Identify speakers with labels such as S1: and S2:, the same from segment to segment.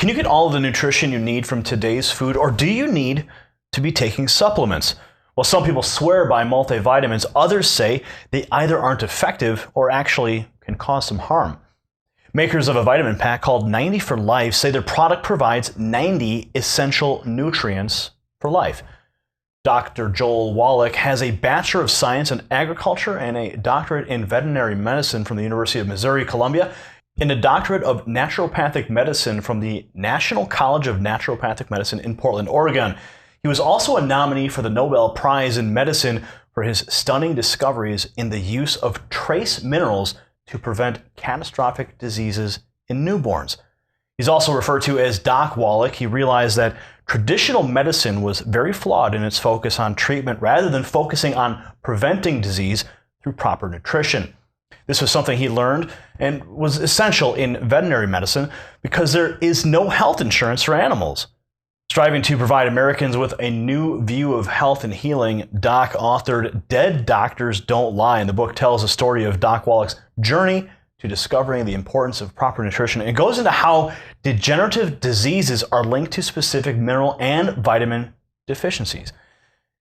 S1: Can you get all of the nutrition you need from today's food, or do you need to be taking supplements? Well, some people swear by multivitamins. Others say they either aren't effective or actually can cause some harm. Makers of a vitamin pack called 90 for Life say their product provides 90 essential nutrients for life. Dr. Joel Wallach has a Bachelor of Science in Agriculture and a doctorate in veterinary medicine from the University of Missouri, Columbia, and a doctorate of naturopathic medicine from the National College of Naturopathic Medicine in Portland, Oregon. He was also a nominee for the Nobel Prize in Medicine for his stunning discoveries in the use of trace minerals to prevent catastrophic diseases in newborns. He's also referred to as Doc Wallach. He realized that traditional medicine was very flawed in its focus on treatment rather than focusing on preventing disease through proper nutrition. This was something he learned and was essential in veterinary medicine because there is no health insurance for animals. Striving to provide Americans with a new view of health and healing, Doc authored Dead Doctors Don't Lie, and the book tells the story of Doc Wallach's journey to discovering the importance of proper nutrition. It goes into how degenerative diseases are linked to specific mineral and vitamin deficiencies.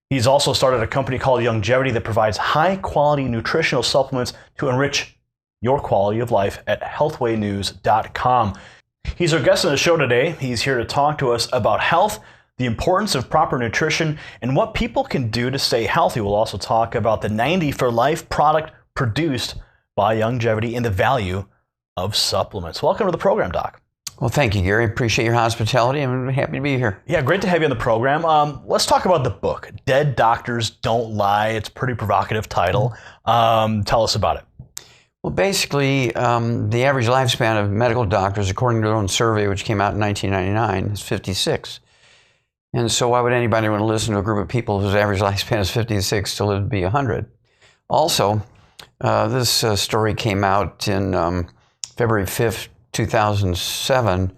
S1: He's also started a company called Longevity that provides high-quality nutritional supplements to enrich your quality of life at healthwaynews.com. He's our guest on the show today. He's here to talk to us about health, the importance of proper nutrition, and what people can do to stay healthy. We'll also talk about the 90 for Life product produced by Longevity and the value of supplements. Welcome to the program, Doc.
S2: Well, thank you, Gary. Appreciate your hospitality. I'm happy to be here.
S1: Yeah, great to have you on the program. Let's talk about the book, Dead Doctors Don't Lie. It's a pretty provocative title. Tell us about it.
S2: Well, basically, the average lifespan of medical doctors, according to their own survey, which came out in 1999, is 56. And so why would anybody want to listen to a group of people whose average lifespan is 56 to live to be 100? Also, this story came out in February 5th, 2007,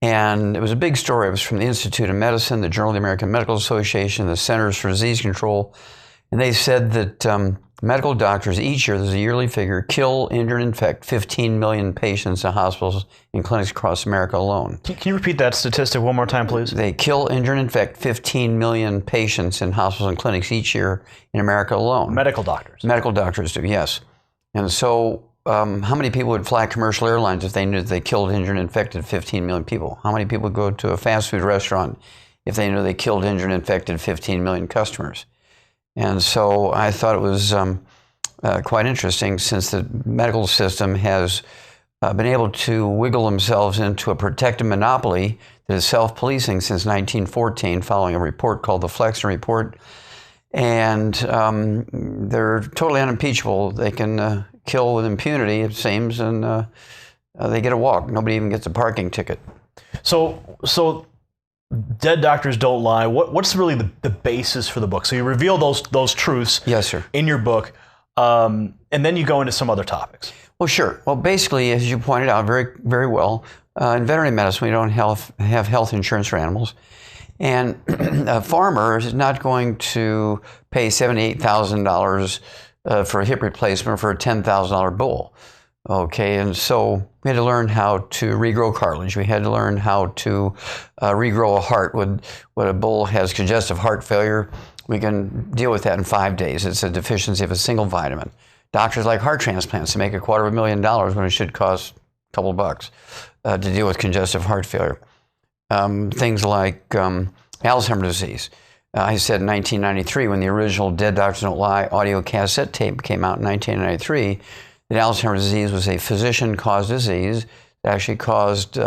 S2: and it was a big story. It was from the Institute of Medicine, the Journal of the American Medical Association, the Centers for Disease Control, and they said that medical doctors each year, there's a yearly figure, kill, injure, and infect 15 million patients in hospitals and clinics across America alone.
S1: Can you repeat that statistic one more time, please?
S2: They kill, injure, and infect 15 million patients in hospitals and clinics each year in America alone.
S1: Medical doctors.
S2: Medical doctors do, yes. And so how many people would fly commercial airlines if they knew that they killed, injured, and infected 15 million people? How many people would go to a fast food restaurant if they knew they killed, injured, and infected 15 million customers? And so I thought it was quite interesting, since the medical system has been able to wiggle themselves into a protective monopoly that is self-policing since 1914, following a report called the Flexner Report. And they're totally unimpeachable. They can kill with impunity, it seems, and they get a walk. Nobody even gets a parking ticket.
S1: So Dead Doctors Don't Lie. What's really the basis for the book? So you reveal those truths,
S2: yes, sir,
S1: in your book, and then you go into some other topics.
S2: Well, sure. Well, basically, as you pointed out very, very well, in veterinary medicine, we don't have health insurance for animals. And a farmer is not going to pay $78,000 for a hip replacement for a $10,000 bull. Okay, and so we had to learn how to regrow cartilage. We had to learn how to regrow a heart. When a bull has congestive heart failure, we can deal with that in 5 days. It's a deficiency of a single vitamin. Doctors like heart transplants to make $250,000 when it should cost a couple of bucks to deal with congestive heart failure. Things like Alzheimer's disease. I said in 1993, when the original Dead Doctors Don't Lie audio cassette tape came out in 1993, that Alzheimer's disease was a physician-caused disease, actually caused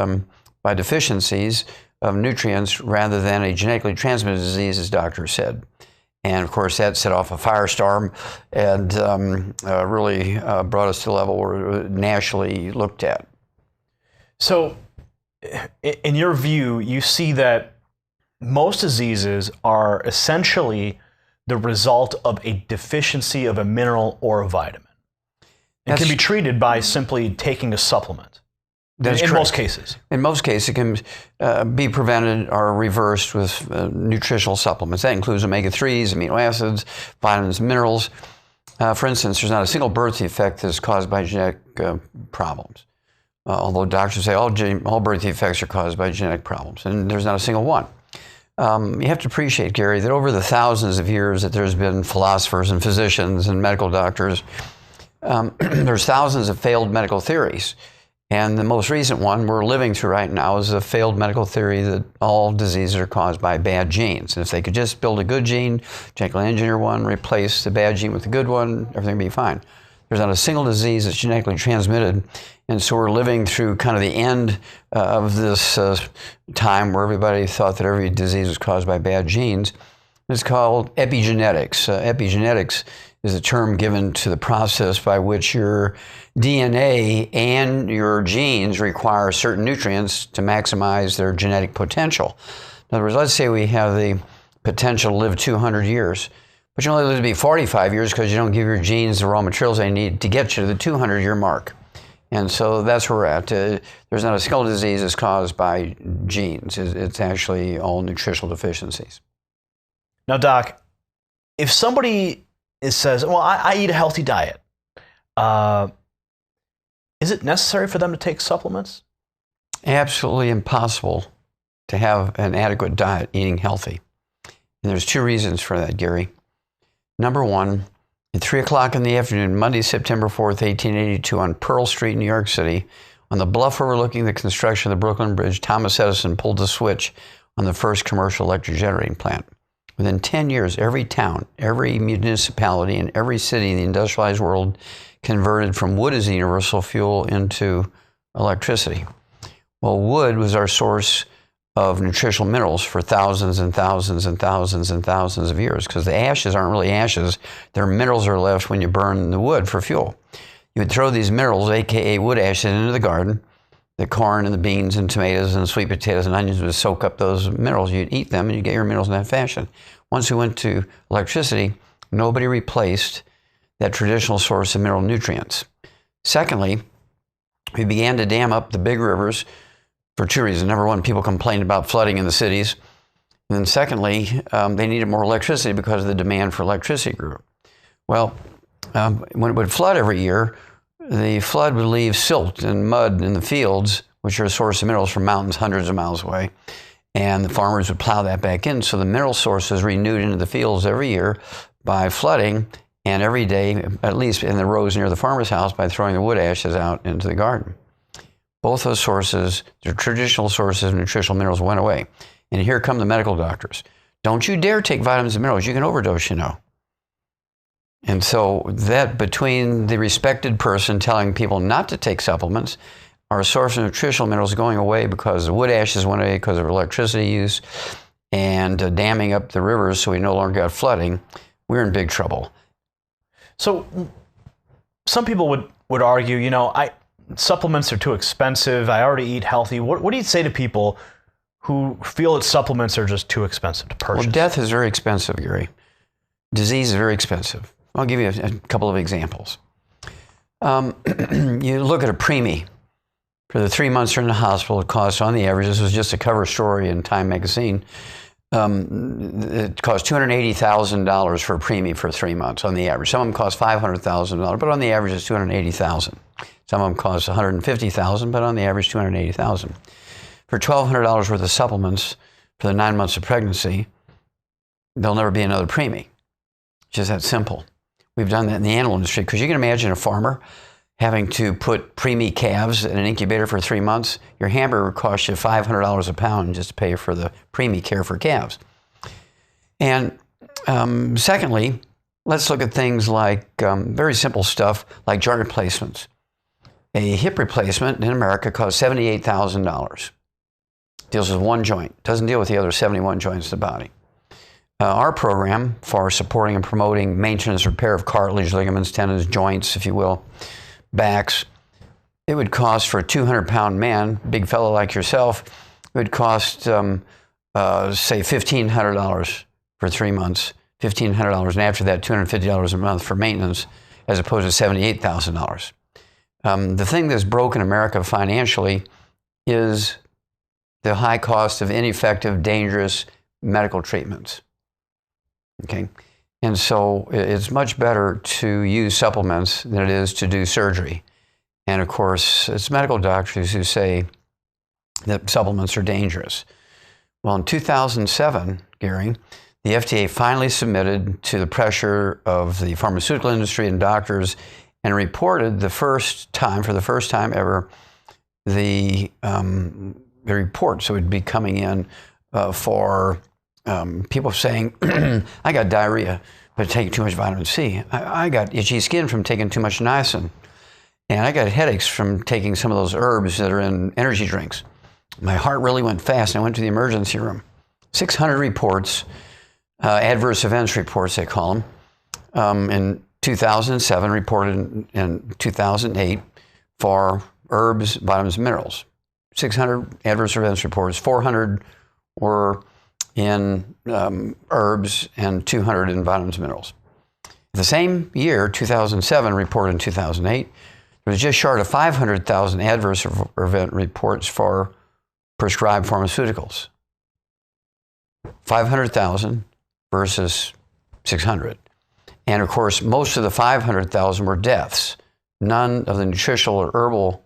S2: by deficiencies of nutrients rather than a genetically transmitted disease, as doctors said. And of course, that set off a firestorm and really brought us to a level where it was nationally looked at.
S1: So, in your view, you see that most diseases are essentially the result of a deficiency of a mineral or a vitamin. It can be treated by simply taking a supplement.
S2: That's
S1: in
S2: correct.
S1: Most cases.
S2: In most cases, it can be prevented or reversed with nutritional supplements. That includes omega-3s, amino acids, vitamins, minerals. For instance, there's not a single birth defect that's caused by genetic problems. although doctors say all birth defects are caused by genetic problems, and there's not a single one. You have to appreciate, Gary, that over the thousands of years that there's been philosophers and physicians and medical doctors, there's thousands of failed medical theories. And the most recent one we're living through right now is a failed medical theory that all diseases are caused by bad genes. And if they could just build a good gene, genetically engineer one, replace the bad gene with the good one, everything would be fine. There's not a single disease that's genetically transmitted. And so we're living through kind of the end of this time where everybody thought that every disease was caused by bad genes. It's called epigenetics. Epigenetics is a term given to the process by which your DNA and your genes require certain nutrients to maximize their genetic potential. In other words, let's say we have the potential to live 200 years, but you only live to be 45 years because you don't give your genes the raw materials they need to get you to the 200-year mark. And so that's where we're at. There's not a single disease that's caused by genes. It's actually all nutritional deficiencies.
S1: Now, Doc, if somebody says, well, I eat a healthy diet, is it necessary for them to take supplements?
S2: Absolutely impossible to have an adequate diet eating healthy. And there's two reasons for that, Gary. Number one, at 3 o'clock in the afternoon, Monday, September 4th, 1882, on Pearl Street, New York City, on the bluff overlooking the construction of the Brooklyn Bridge, Thomas Edison pulled the switch on the first commercial electric generating plant. Within 10 years, every town, every municipality, and every city in the industrialized world converted from wood as the universal fuel into electricity. Well, wood was our source of nutritional minerals for thousands and thousands and thousands and thousands of years, because the ashes aren't really ashes. Their minerals are left when you burn the wood for fuel. You would throw these minerals, aka wood ashes, into the garden. The corn and the beans and tomatoes and sweet potatoes and onions would soak up those minerals. You'd eat them and you'd get your minerals in that fashion. Once we went to electricity, nobody replaced that traditional source of mineral nutrients. Secondly, we began to dam up the big rivers for two reasons. Number one, people complained about flooding in the cities. And then secondly, they needed more electricity because the demand for electricity grew. Well, when it would flood every year, the flood would leave silt and mud in the fields, which are a source of minerals from mountains hundreds of miles away. And the farmers would plow that back in. So the mineral source was renewed into the fields every year by flooding, and every day, at least in the rows near the farmer's house, by throwing the wood ashes out into the garden. Both those sources, the traditional sources of nutritional minerals, went away. And here come the medical doctors. Don't you dare take vitamins and minerals. You can overdose, you know. And so that between the respected person telling people not to take supplements, our source of nutritional minerals going away because the wood ashes went away because of electricity use, and damming up the rivers so we no longer got flooding, we're in big trouble.
S1: So some people would argue, you know, supplements are too expensive. I already eat healthy. What do you say to people who feel that supplements are just too expensive to purchase?
S2: Well, death is very expensive, Gary. Disease is very expensive. I'll give you a couple of examples. You look at a preemie. For the 3 months you're in the hospital, it costs, on the average, this was just a cover story in Time magazine, it costs $280,000 for a preemie for 3 months on the average. Some of them cost $500,000, but on the average it's $280,000. Some of them cost $150,000, but on the average $280,000. For $1,200 worth of supplements for the 9 months of pregnancy, there'll never be another preemie. It's just that simple. We've done that in the animal industry, because you can imagine a farmer having to put preemie calves in an incubator for 3 months. Your hamburger would cost you $500 a pound just to pay for the preemie care for calves. And secondly, let's look at things like very simple stuff like joint replacements. A hip replacement in America costs $78,000. Deals with one joint, doesn't deal with the other 71 joints of the body. Our program for supporting and promoting maintenance, repair of cartilage, ligaments, tendons, joints, if you will, backs, it would cost for a 200-pound man, big fellow like yourself, it would cost, say, $1,500 for 3 months, $1,500, and after that, $250 a month for maintenance, as opposed to $78,000. The thing that's broken America financially is the high cost of ineffective, dangerous medical treatments. Okay? And so it's much better to use supplements than it is to do surgery. And of course, it's medical doctors who say that supplements are dangerous. Well, in 2007, Gary, the FDA finally submitted to the pressure of the pharmaceutical industry and doctors and reported for the first time ever, the reports that would be coming in for people saying, I got diarrhea, but taking too much vitamin C. I got itchy skin from taking too much niacin. And I got headaches from taking some of those herbs that are in energy drinks. My heart really went fast, and I went to the emergency room. 600 reports, adverse events reports, they call them, in 2007, reported in 2008 for herbs, vitamins, minerals. 600 adverse events reports, 400 were in herbs, and 200 in vitamins, minerals. The same year, 2007, reported in 2008, there was just short of 500,000 adverse event reports for prescribed pharmaceuticals. 500,000 versus 600. And of course, most of the 500,000 were deaths. None of the nutritional or herbal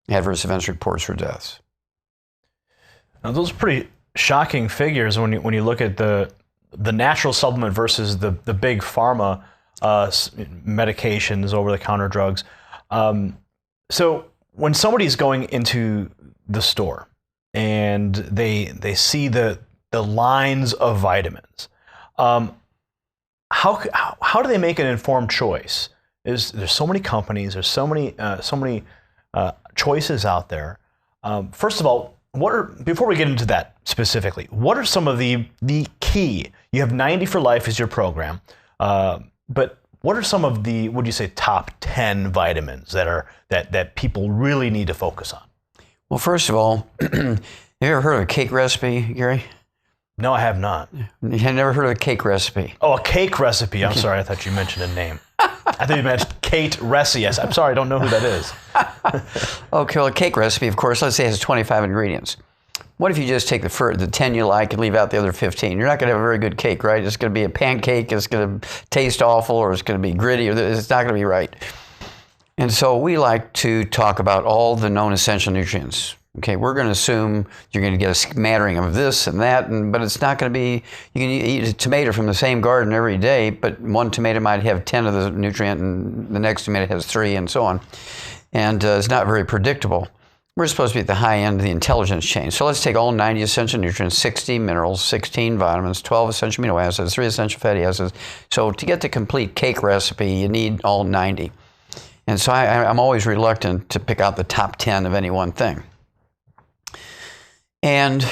S2: adverse events reports were deaths.
S1: Now, those are pretty shocking figures when you look at the natural supplement versus the big pharma medications, over-the-counter drugs. So when somebody's going into the store and they see the lines of vitamins, how do they make an informed choice? There's so many companies, there's so many choices out there. First of all, before we get into that specifically, what are some of the key? You have 90 for Life as your program, but what are some of the, would you say, top 10 vitamins that people really need to focus on?
S2: Well, first of all, have you ever heard of a cake recipe, Gary?
S1: No, I have not.
S2: You had never heard of a cake recipe?
S1: Oh, a cake recipe. I'm sorry. I thought you mentioned a name. I thought you mentioned Kate Reci. Yes, I'm sorry. I don't know who that is.
S2: Okay, well, a cake recipe, of course, let's say it has 25 ingredients. What if you just take the 10 you like and leave out the other 15? You're not going to have a very good cake, right? It's going to be a pancake. It's going to taste awful, or it's going to be gritty, or it's not going to be right. And so we like to talk about all the known essential nutrients. Okay, we're going to assume you're going to get a smattering of this and that, but it's not going to be, you can eat a tomato from the same garden every day, but one tomato might have 10 of the nutrient and the next tomato has 3 and so on. And it's not very predictable. We're supposed to be at the high end of the intelligence chain. So let's take all 90 essential nutrients, 60 minerals, 16 vitamins, 12 essential amino acids, 3 essential fatty acids. So to get the complete cake recipe, you need all 90. And so I'm always reluctant to pick out the top 10 of any one thing. And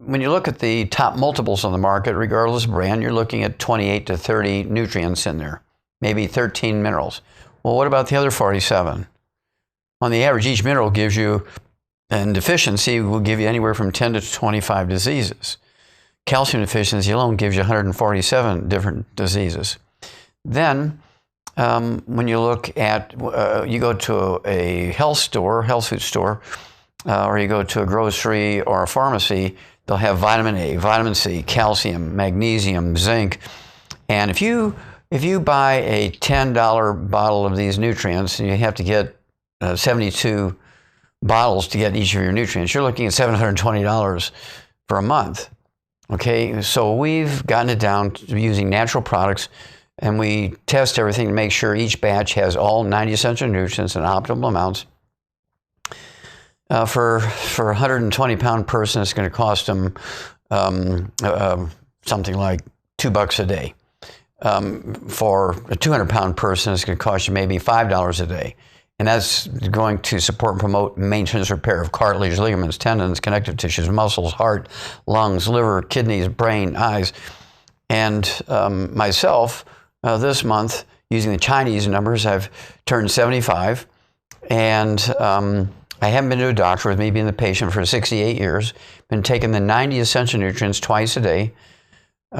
S2: when you look at the top multiples on the market, regardless of brand, you're looking at 28 to 30 nutrients in there, maybe 13 minerals. Well, what about the other 47? On the average, each mineral gives you, and deficiency will give you anywhere from 10 to 25 diseases. Calcium deficiency alone gives you 147 different diseases. Then, when you look at, you go to a health food store, or you go to a grocery or a pharmacy, they'll have vitamin A, vitamin C, calcium, magnesium, zinc. And if you buy a $10 bottle of these nutrients, and you have to get 72 bottles to get each of your nutrients, you're looking at $720 for a month. Okay, so we've gotten it down to using natural products, and we test everything to make sure each batch has all 90 essential nutrients in optimal amounts. For a 120-pound person, it's going to cost them something like $2 a day. For a 200-pound person, it's going to cost you maybe $5 a day. And that's going to support and promote maintenance repair of cartilage, ligaments, tendons, connective tissues, muscles, heart, lungs, liver, kidneys, brain, eyes. And myself, this month, using the Chinese numbers, I've turned 75. And I haven't been to a doctor, with me being the patient, for 68 years. Been taking the 90 essential nutrients twice a day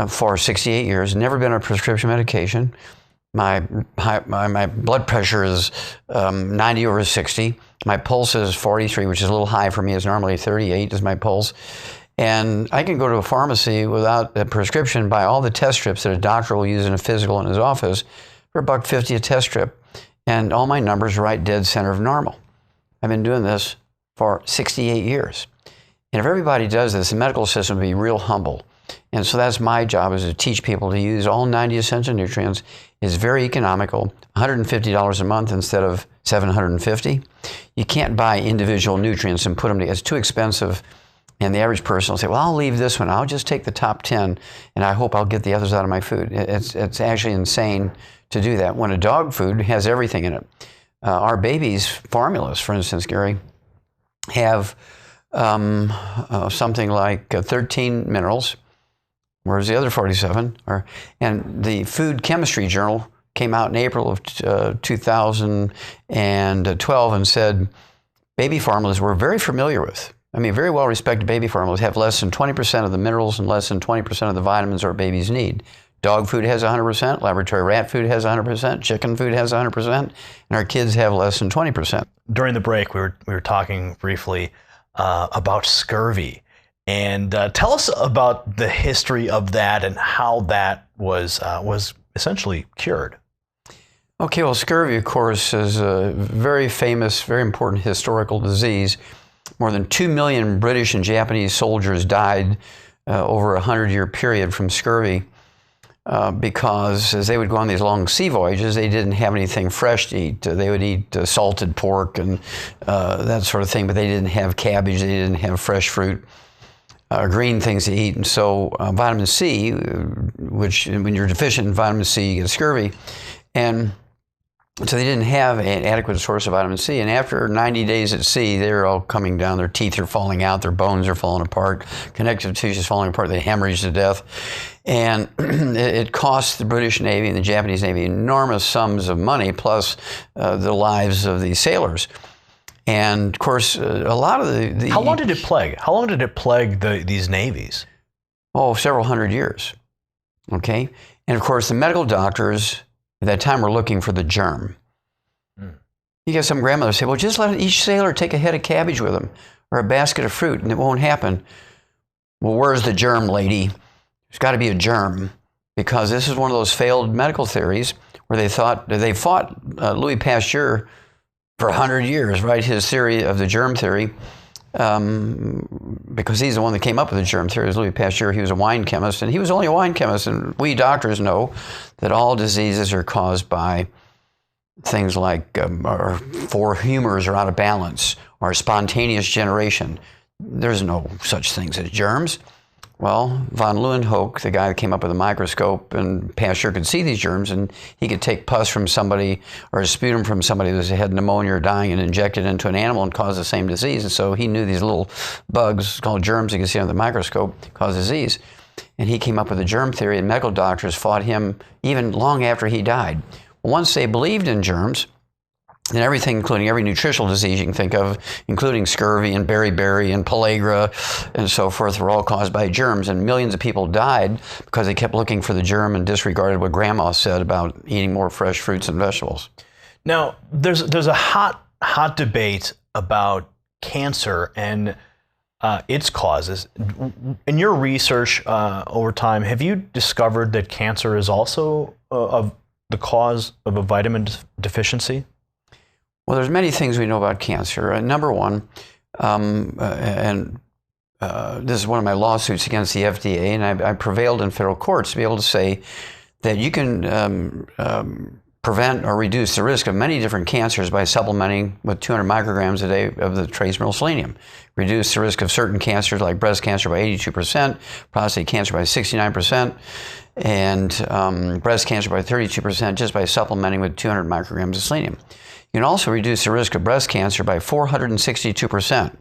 S2: for 68 years. Never been on prescription medication. My blood pressure is 90 over 60. My pulse is 43, which is a little high for me. It's normally 38 is my pulse. And I can go to a pharmacy without a prescription, buy all the test strips that a doctor will use in a physical in his office for $1.50 a test strip. And all my numbers are right dead center of normal. I've been doing this for 68 years. And if everybody does this, the medical system will be real humble. And so that's my job, is to teach people to use all 90 essential nutrients. It's very economical, $150 a month instead of $750. You can't buy individual nutrients and put them together. It's too expensive. And the average person will say, well, I'll leave this one. I'll just take the top 10, and I hope I'll get the others out of my food. It's actually insane to do that when a dog food has everything in it. Our babies' formulas, for instance, Gary, have something like 13 minerals. Where's the other 47? And the Food Chemistry Journal came out in April of 2012 and said baby formulas we're very familiar with. I mean, very well-respected baby formulas have less than 20% of the minerals and less than 20% of the vitamins our babies need. Dog food has 100%, laboratory rat food has 100%, chicken food has 100%, and our kids have less than 20%.
S1: During the break, we were talking briefly about scurvy. And tell us about the history of that and how that was essentially cured.
S2: Okay, well, scurvy, of course, is a very famous, very important historical disease. More than 2 million British and Japanese soldiers died over a 100-year period from scurvy because as they would go on these long sea voyages, they didn't have anything fresh to eat. They would eat salted pork and that sort of thing, but they didn't have cabbage, they didn't have fresh fruit. Green things to eat. And so vitamin C, which when you're deficient in vitamin C, you get scurvy. And so they didn't have an adequate source of vitamin C. And after 90 days at sea, they're all coming down. Their teeth are falling out. Their bones are falling apart. Connective tissue is falling apart. They hemorrhage to death. And it cost the British Navy and the Japanese Navy enormous sums of money, plus the lives of these sailors. And of course, a lot of the
S1: How long did it plague? How long did it plague these navies?
S2: Oh, several hundred years. Okay? And of course, the medical doctors at that time were looking for the germ. You get some grandmothers say, well, just let each sailor take a head of cabbage with them or a basket of fruit and it won't happen. Well, where's the germ, lady? There's got to be a germ, because this is one of those failed medical theories where they fought Louis Pasteur for 100 years, right? His theory of the germ theory, because he's the one that came up with the germ theory, is Louis Pasteur. He was a wine chemist, and he was only a wine chemist. And we doctors know that all diseases are caused by things like our four humors are out of balance or spontaneous generation. There's no such things as germs. Well, von Leeuwenhoek, the guy that came up with a microscope, and Pasteur could see these germs, and he could take pus from somebody or a sputum from somebody that had pneumonia or dying and inject it into an animal and cause the same disease. And so he knew these little bugs called germs you can see under the microscope cause disease. And he came up with a germ theory, and medical doctors fought him even long after he died. Once they believed in germs, and everything, including every nutritional disease you can think of, including scurvy and beriberi and pellagra and so forth, were all caused by germs. And millions of people died because they kept looking for the germ and disregarded what grandma said about eating more fresh fruits and vegetables.
S1: Now, there's a hot debate about cancer and its causes. In your research over time, have you discovered that cancer is also of the cause of a vitamin deficiency?
S2: Well, there's many things we know about cancer. Number one, this is one of my lawsuits against the FDA, and I prevailed in federal courts to be able to say that you can prevent or reduce the risk of many different cancers by supplementing with 200 micrograms a day of the trace mineral selenium. Reduce the risk of certain cancers like breast cancer by 82%, prostate cancer by 69%, and breast cancer by 32% just by supplementing with 200 micrograms of selenium. You can also reduce the risk of breast cancer by 462%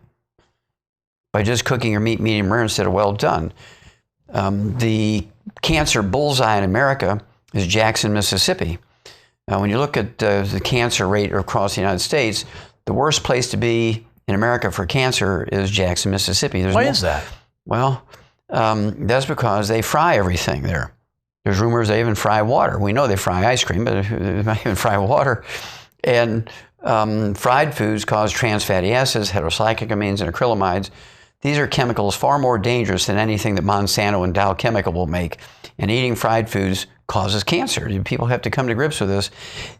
S2: by just cooking your meat medium rare instead of well done. The cancer bullseye in America is Jackson, Mississippi. When you look at the cancer rate across the United States, the worst place to be in America for cancer is Jackson, Mississippi.
S1: Why is that?
S2: Well, that's because they fry everything there. There's rumors they even fry water. We know they fry ice cream, but they might even fry water. And fried foods cause trans fatty acids, heterocyclic amines, and acrylamides. These are chemicals far more dangerous than anything that Monsanto and Dow Chemical will make. And eating fried foods causes cancer. People have to come to grips with this.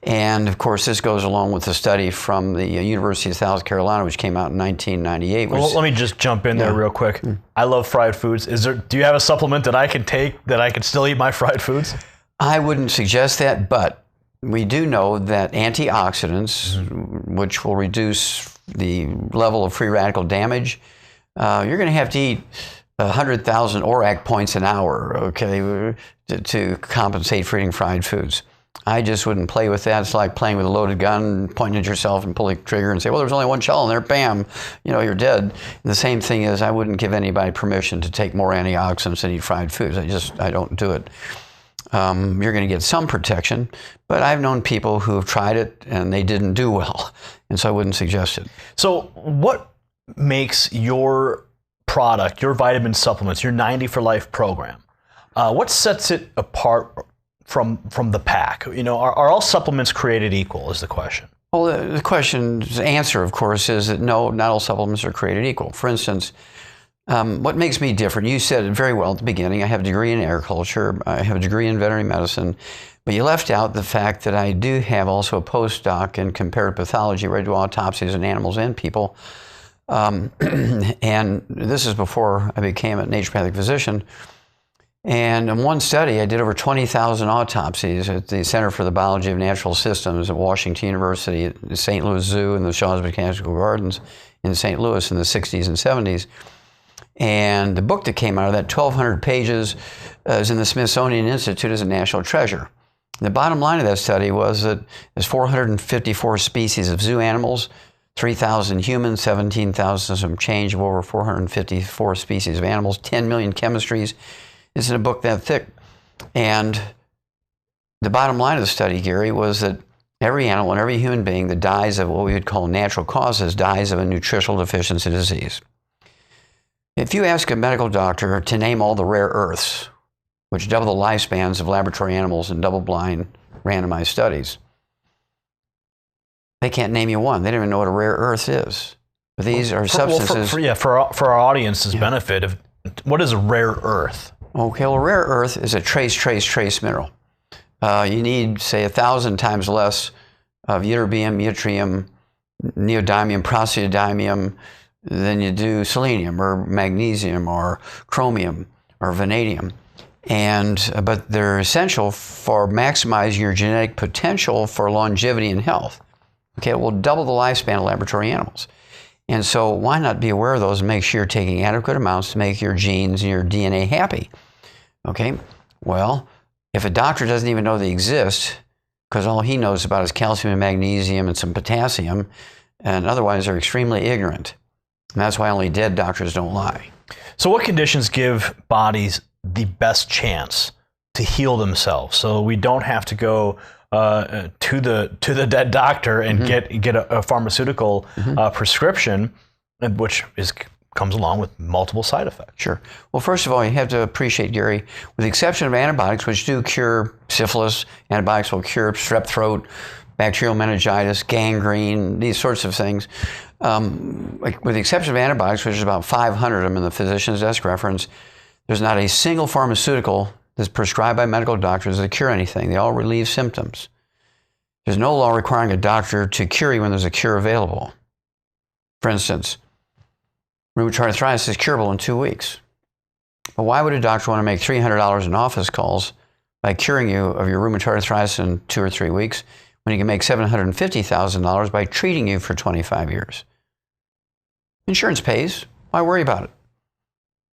S2: And of course, this goes along with a study from the University of South Carolina, which came out in 1998.
S1: Well, let me just jump in there real quick. I love fried foods. Do you have a supplement that I can take that I can still eat my fried foods?
S2: I wouldn't suggest that, but we do know that antioxidants, which will reduce the level of free radical damage, you're going to have to eat 100,000 ORAC points an hour, okay, to compensate for eating fried foods. I just wouldn't play with that. It's like playing with a loaded gun, pointing at yourself and pulling the trigger and say, well, there's only one shell in there, bam, you're dead. And the same thing is, I wouldn't give anybody permission to take more antioxidants and eat fried foods. I don't do it. You're going to get some protection, but I've known people who have tried it and they didn't do well, and so I wouldn't suggest it. So
S1: what makes your product, your vitamin supplements, your 90 for Life program, what sets it apart from the pack? Are all supplements created equal is the question.
S2: Well, the question's answer, of course, is that no, not all supplements are created equal. For instance, what makes me different? You said it very well at the beginning. I have a degree in agriculture. I have a degree in veterinary medicine. But you left out the fact that I do have also a postdoc in comparative pathology where I do autopsies on animals and people. And this is before I became a naturopathic physician. And in one study, I did over 20,000 autopsies at the Center for the Biology of Natural Systems at Washington University, at the St. Louis Zoo, and the Shaw's Botanical Gardens in St. Louis in the 60s and 70s. And the book that came out of that, 1,200 pages, is in the Smithsonian Institute as a national treasure. The bottom line of that study was that there's 454 species of zoo animals, 3,000 humans, 17,000 some change of over 454 species of animals, 10 million chemistries. It's in a book that thick. And the bottom line of the study, Gary, was that every animal and every human being that dies of what we would call natural causes dies of a nutritional deficiency disease. If you ask a medical doctor to name all the rare earths, which double the lifespans of laboratory animals in double-blind randomized studies, they can't name you one. They don't even know what a rare earth is. But these are substances.
S1: For our audience's benefit, what is a rare earth?
S2: Okay, well, rare earth is a trace mineral. You need, say, 1,000 times less of ytterbium, yttrium, neodymium, praseodymium than you do selenium or magnesium or chromium or vanadium. But they're essential for maximizing your genetic potential for longevity and health. Okay, it will double the lifespan of laboratory animals. And so why not be aware of those and make sure you're taking adequate amounts to make your genes and your DNA happy? Okay, well, if a doctor doesn't even know they exist, because all he knows about is calcium and magnesium and some potassium, and otherwise they're extremely ignorant. And that's why only dead doctors don't lie.
S1: So what conditions give bodies the best chance to heal themselves so we don't have to go to the dead doctor and get a pharmaceutical prescription, which comes along with multiple side effects?
S2: Sure. Well, first of all, you have to appreciate, Gary, with the exception of antibiotics, which do cure syphilis, antibiotics will cure strep throat, bacterial meningitis, gangrene, these sorts of things. With the exception of antibiotics, which is about 500 of them in the physician's desk reference, there's not a single pharmaceutical that's prescribed by medical doctors that cure anything. They all relieve symptoms. There's no law requiring a doctor to cure you when there's a cure available. For instance, rheumatoid arthritis is curable in 2 weeks. But why would a doctor want to make $300 in office calls by curing you of your rheumatoid arthritis in 2 or 3 weeks when you can make $750,000 by treating you for 25 years? Insurance pays. Why worry about it?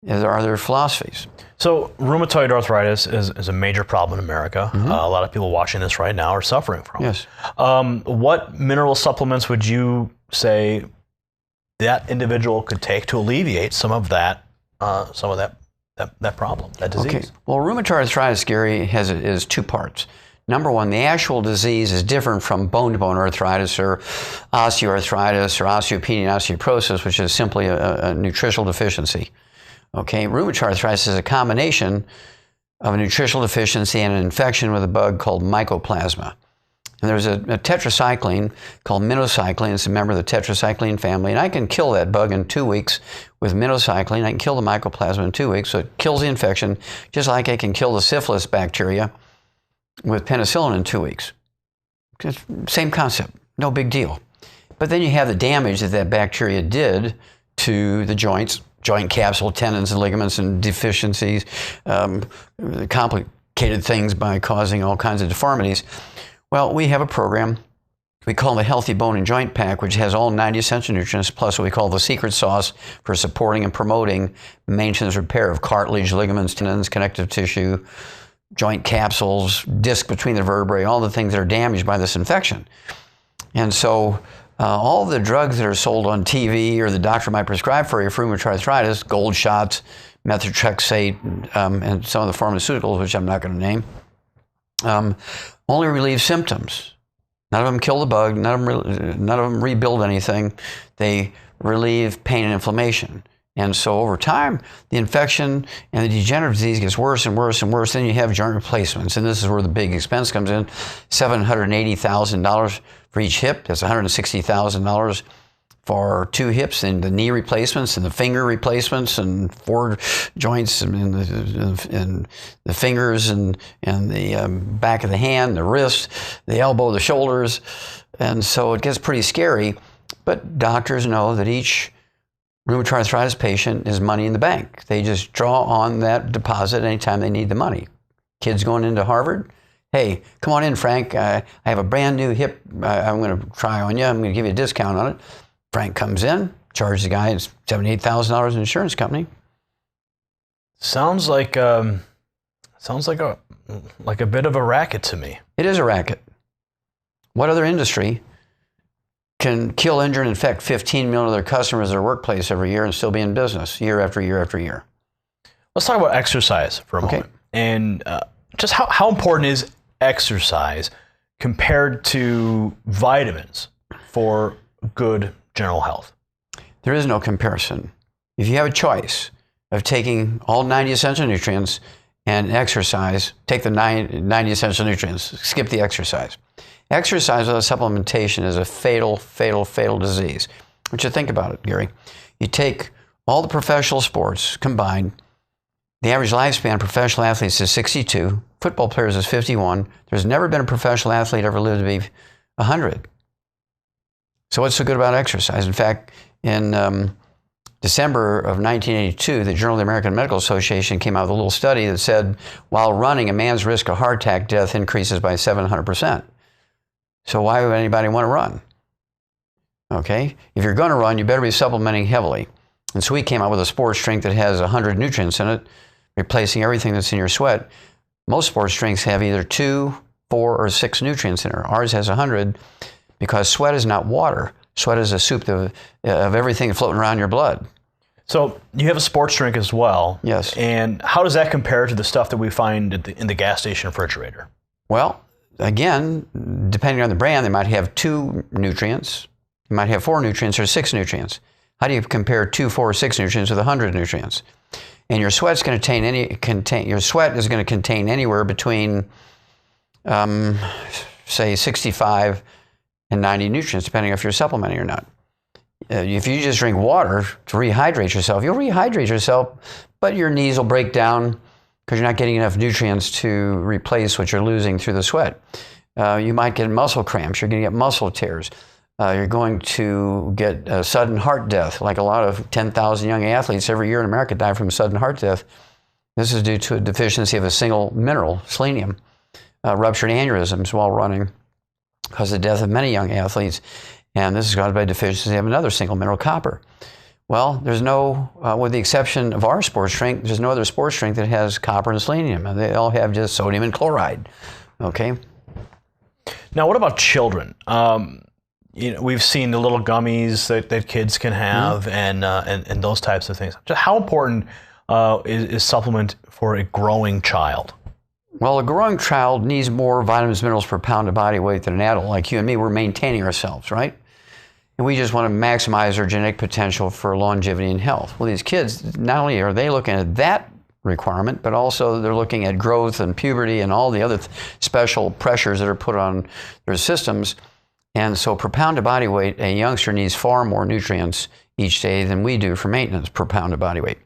S2: Are there philosophies?
S1: So rheumatoid arthritis is a major problem in America. A lot of people watching this right now are suffering from it.
S2: Yes.
S1: What mineral supplements would you say that individual could take to alleviate some of that problem, that disease?
S2: Okay. Well, rheumatoid arthritis, Gary, is two parts. Number one, the actual disease is different from bone-to-bone arthritis or osteoarthritis or osteopenia and osteoporosis, which is simply a nutritional deficiency. Okay, rheumatoid arthritis is a combination of a nutritional deficiency and an infection with a bug called mycoplasma. And there's a tetracycline called minocycline. It's a member of the tetracycline family. And I can kill that bug in 2 weeks with minocycline. I can kill the mycoplasma in 2 weeks. So it kills the infection, just like I can kill the syphilis bacteria with penicillin in 2 weeks. Same concept, no big deal. But then you have the damage that that bacteria did to the joints, joint capsule, tendons, and ligaments, and deficiencies, complicated things by causing all kinds of deformities. Well, we have a program we call the Healthy Bone and Joint Pack, which has all 90 essential nutrients, plus what we call the secret sauce for supporting and promoting maintenance repair of cartilage, ligaments, tendons, connective tissue, joint capsules, disc between the vertebrae, all the things that are damaged by this infection. And so all the drugs that are sold on TV or the doctor might prescribe for you for rheumatoid arthritis, gold shots, methotrexate, and some of the pharmaceuticals, which I'm not going to name, only relieve symptoms. None of them kill the bug. None of them rebuild anything. They relieve pain and inflammation. And so over time, the infection and the degenerative disease gets worse and worse and worse. Then you have joint replacements. And this is where the big expense comes in. $780,000 for each hip. That's $160,000 for 2 hips, and the knee replacements and the finger replacements and 4 joints in the fingers and the back of the hand, the wrist, the elbow, the shoulders. And so it gets pretty scary. But doctors know that each rheumatoid arthritis patient is money in the bank. They just draw on that deposit anytime they need the money. Kids going into Harvard, hey, come on in, Frank. I have a brand new hip I'm going to try on you. I'm going to give you a discount on it. Frank comes in, charges the guy $78,000 in insurance company.
S1: Sounds like a bit of a racket to me.
S2: It is a racket. What other industry can kill, injure, and infect 15 million of their customers at their workplace every year and still be in business year after year after year?
S1: Let's talk about exercise for a moment. And just how important is exercise compared to vitamins for good general health?
S2: There is no comparison. If you have a choice of taking all 90 essential nutrients and exercise, take the 90 essential nutrients, skip the exercise. Exercise without supplementation is a fatal, fatal, fatal disease. But you think about it, Gary. You take all the professional sports combined, the average lifespan of professional athletes is 62, football players is 51. There's never been a professional athlete ever lived to be 100. So what's so good about exercise? In fact, in December of 1982, the Journal of the American Medical Association came out with a little study that said, while running, a man's risk of heart attack death increases by 700%. So why would anybody want to run? Okay, if you're going to run, you better be supplementing heavily. And so we came out with a sports drink that has 100 nutrients in it, replacing everything that's in your sweat. Most sports drinks have either 2, 4, or 6 nutrients in it. Ours has 100 because sweat is not water. Sweat is a soup of everything floating around your blood.
S1: So you have a sports drink as well.
S2: Yes.
S1: And how does that compare to the stuff that we find in the gas station refrigerator?
S2: Well, again, depending on the brand, they might have 2 nutrients. You might have 4 nutrients or 6 nutrients. How do you compare 2, 4, or 6 nutrients with 100 nutrients? And your sweat's going to your sweat is going to contain anywhere between, say, 65 and 90 nutrients, depending if you're supplementing or not. If you just drink water to rehydrate yourself, you'll rehydrate yourself, but your knees will break down because you're not getting enough nutrients to replace what you're losing through the sweat. You might get muscle cramps. You're going to get muscle tears. You're going to get sudden heart death, like a lot of 10,000 young athletes every year in America die from sudden heart death. This is due to a deficiency of a single mineral, selenium. Ruptured aneurysms while running cause the death of many young athletes. And this is caused by deficiency of another single mineral, copper. Well, there's no, with the exception of our sports drink, there's no other sports drink that has copper and selenium. And they all have just sodium and chloride. Okay.
S1: Now, what about children? We've seen the little gummies that kids can have, and those types of things. How important is supplement for a growing child?
S2: Well, a growing child needs more vitamins, minerals per pound of body weight than an adult. Like you and me, we're maintaining ourselves, right? And we just want to maximize our genetic potential for longevity and health. Well, these kids, not only are they looking at that requirement, but also they're looking at growth and puberty and all the other special pressures that are put on their systems. And so per pound of body weight, a youngster needs far more nutrients each day than we do for maintenance per pound of body weight.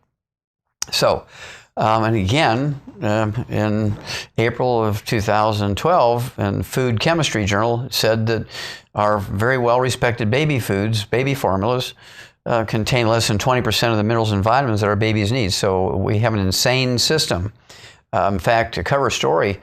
S2: So, and again, in April of 2012, in Food Chemistry Journal, said that our very well-respected baby foods, baby formulas, contain less than 20% of the minerals and vitamins that our babies need. So we have an insane system. In fact, a cover story,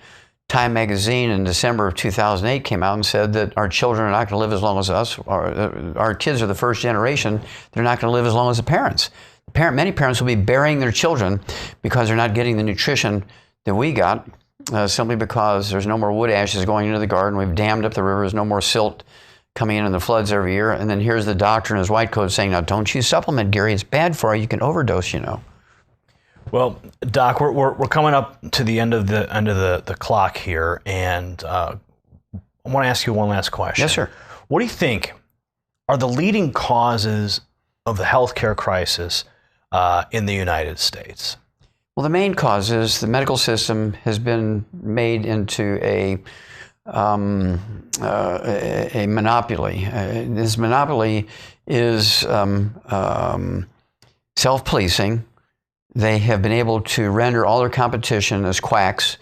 S2: Time magazine in December of 2008 came out and said that our children are not going to live as long as us. Our kids are the first generation. They're not going to live as long as the parents. Many parents will be burying their children because they're not getting the nutrition that we got, simply because there's no more wood ashes going into the garden. We've dammed up the rivers, no more silt coming in the floods every year. And then here's the doctor in his white coat saying, now don't you supplement, Gary. It's bad for you. You can overdose, you know.
S1: Well, Doc, we're coming up to the end of the clock here, and I want to ask you one last question.
S2: Yes, sir.
S1: What do you think are the leading causes of the healthcare crisis in the United States?
S2: Well, the main cause is the medical system has been made into a monopoly. This monopoly is self-policing. They have been able to render all their competition as quacks.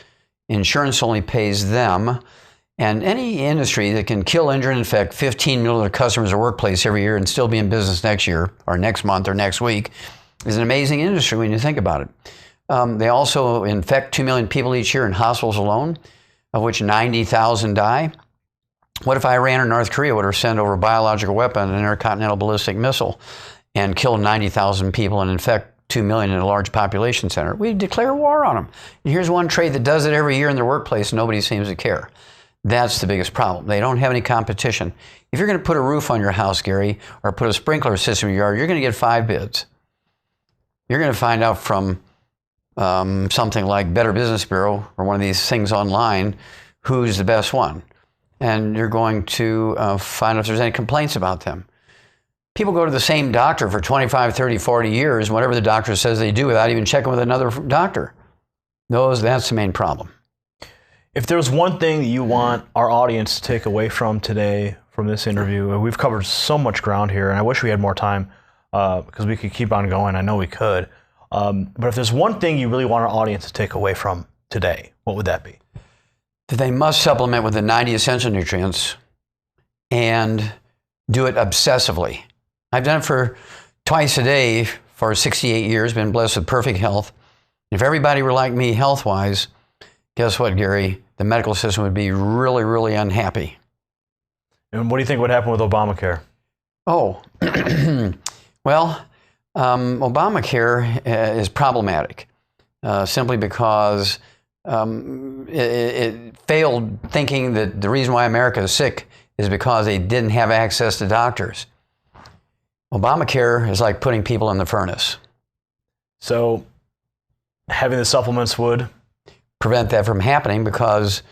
S2: Insurance only pays them. And any industry that can kill, injure, and infect 15 million of their customers or workplace every year and still be in business next year or next month or next week is an amazing industry when you think about it. They also infect 2 million people each year in hospitals alone, of which 90,000 die. What if Iran or North Korea were to send over a biological weapon, an intercontinental ballistic missile, and kill 90,000 people and infect 2 million in a large population center? We'd declare war on them. And here's one trade that does it every year in their workplace. Nobody seems to care. That's the biggest problem. They don't have any competition. If you're going to put a roof on your house, Gary, or put a sprinkler system in your yard, you're going to get 5 bids. You're going to find out from something like Better Business Bureau or one of these things online who's the best one. And you're going to find out if there's any complaints about them. People go to the same doctor for 25, 30, 40 years, whatever the doctor says they do, without even checking with another doctor. That's the main problem.
S1: If there's one thing that you want our audience to take away from today, from this interview, we've covered so much ground here, and I wish we had more time because we could keep on going. I know we could. But if there's one thing you really want our audience to take away from today, what would that be?
S2: That they must supplement with the 90 essential nutrients and do it obsessively. I've done it for twice a day for 68 years, been blessed with perfect health. If everybody were like me health-wise, guess what, Gary? The medical system would be really, really unhappy.
S1: And what do you think would happen with Obamacare?
S2: Oh, well, Obamacare is problematic simply because it failed thinking that the reason why America is sick is because they didn't have access to doctors. Obamacare is like putting people in the furnace.
S1: So having the supplements would
S2: prevent that from happening, because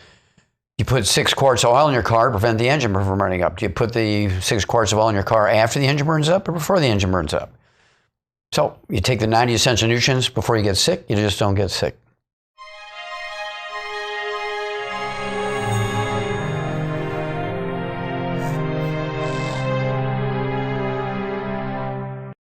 S2: you put 6 quarts of oil in your car, prevent the engine from burning up. Do you put the 6 quarts of oil in your car after the engine burns up or before the engine burns up? So you take the 90 essential nutrients before you get sick, you just don't get sick.